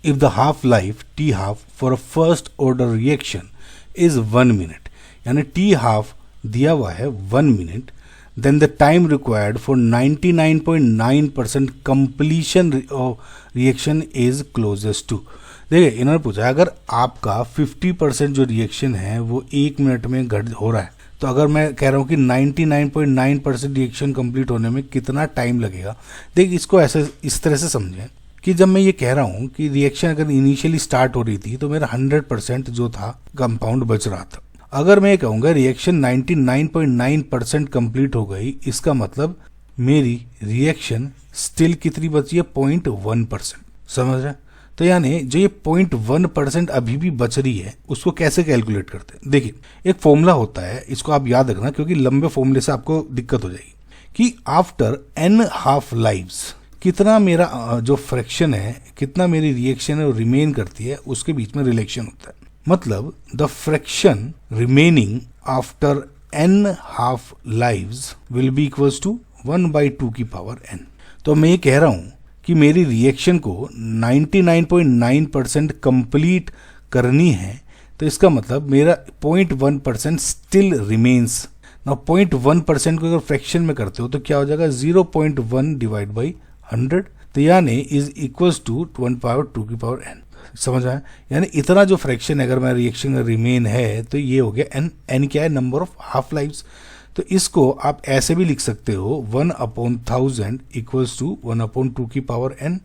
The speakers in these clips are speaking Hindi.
if the half life t half for a first order reaction is 1 minute, यानी t half दिया हुआ है 1 minute, then the time required for 99.9% completion of reaction is closest to. देखिए इन्होंने पूछा अगर आपका 50% जो रिएक्शन है वो 1 मिनट में घट हो रहा है, तो अगर मैं कह रहा हूँ कि 99.9% रिएक्शन कंप्लीट होने में कितना टाइम लगेगा। देखिए इसको ऐसे इस तरह से समझें कि जब मैं ये कह रहा हूँ कि रिएक्शन अगर इनिशियली स्टार्ट हो रही थी तो मेरा 100% जो था कंपाउंड बच रहा था। अगर मैं ये कहूँगा रिएक्शन 99.9% कंप्लीट हो गई, इसका मतलब मेरी रिएक्शन स्टिल कितनी बची है, 0.1%। समझ रहे हैं? तो यानी जो ये 0.1% अभी भी बच रही है उसको कैसे कैलकुलेट करते हैं। देखिए एक फॉर्मूला होता है, इसको आप याद रखना क्योंकि लंबे फॉर्मूले से आपको दिक्कत हो जाएगी, कि आफ्टर n हाफ लाइव्स कितना मेरा जो फ्रैक्शन है, कितना मेरी रिएक्शन है वो रिमेन करती है, उसके बीच में रिलेशन होता है। मतलब the fraction remaining after n half lives will be equals to 1/2 की पावर n। तो मैं ये कह रहा हूं कि मेरी रिएक्शन को 99.9% कंप्लीट करनी है, तो इसका मतलब मेरा 0.1% स्टिल रिमेन्स। ना 0.1% को अगर फ्रैक्शन में करते हो तो क्या हो जाएगा, 0.1 डिवाइड बाई 100, तो यानी इज इक्वल्स टू 1/2 की पावर n। समझ आया? यानी इतना जो फ्रैक्शन है अगर मेरा रिएक्शन का रिमेन है तो ये हो गया n। n क्या है, नंबर ऑफ हाफ लाइव्स। तो इसको आप ऐसे भी लिख सकते हो 1/1000 इक्वल्स टू 1/2 की पावर n,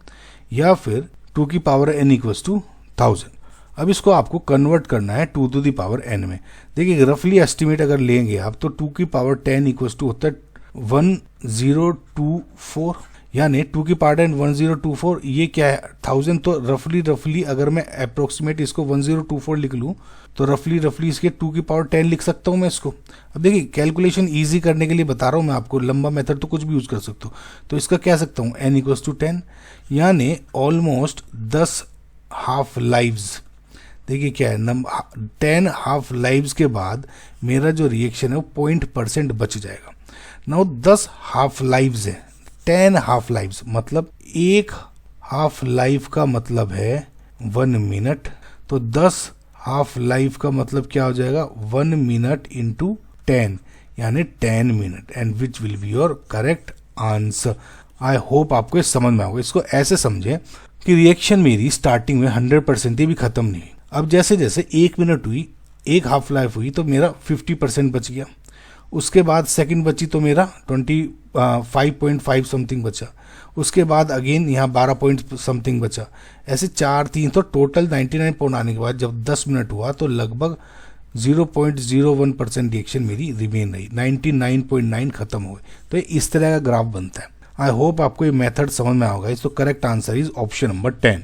या फिर 2 की पावर n इक्वल्स टू 1000। अब इसको आपको कन्वर्ट करना है 2 to the पावर n में। देखिए रफली एस्टिमेट अगर लेंगे आप तो 2 की पावर 10 इक्वल्स टू होता है 1024, यानी 2 की पावर n 1024, ये क्या है 1000। तो रफली अगर मैं अप्रोक्सीमेट इसको 1024 लिख लूँ तो रफली इसके 2 की पावर 10 लिख सकता हूँ मैं इसको। अब देखिए कैलकुलेशन इजी करने के लिए बता रहा हूँ मैं आपको, लंबा मेथड तो कुछ भी यूज कर सकता हूँ। तो इसका कह सकता हूँ n इक्वल्स टू 10, यानी ऑलमोस्ट 10 हाफ लाइव्स। देखिए क्या है, 10 हाफ लाइव्स के बाद मेरा जो रिएक्शन है वो 0% बच जाएगा। नाउ 10 हाफ लाइव्स है, 10 हाफ लाइव्स मतलब एक हाफ लाइफ का मतलब है 1 मिनट, तो 10 हाफ लाइफ का मतलब क्या हो जाएगा, 1 मिनट इंटू 10 यानी 10 minute, and which will be your correct answer. I hope आपको समझ में आओगे। इसको ऐसे समझे कि रिएक्शन मेरी स्टार्टिंग में 100% ही भी खत्म नहीं हुई। अब जैसे जैसे 1 मिनट हुई, एक हाफ लाइफ हुई तो मेरा 50% बच गया। उसके बाद सेकंड बची तो मेरा 25.5 समथिंग बचा। उसके बाद अगेन यहाँ 12 पॉइंट समथिंग बचा। ऐसे 4 3 तो टोटल 99 पॉइंट आने के बाद जब 10 मिनट हुआ तो लगभग 0.01% रिएक्शन मेरी रिमेन रही, 99.9 खत्म हो गई। तो इस तरह का ग्राफ बनता है। आई होप आपको ये मेथड समझ में होगा। इसको correct answer is option number 10।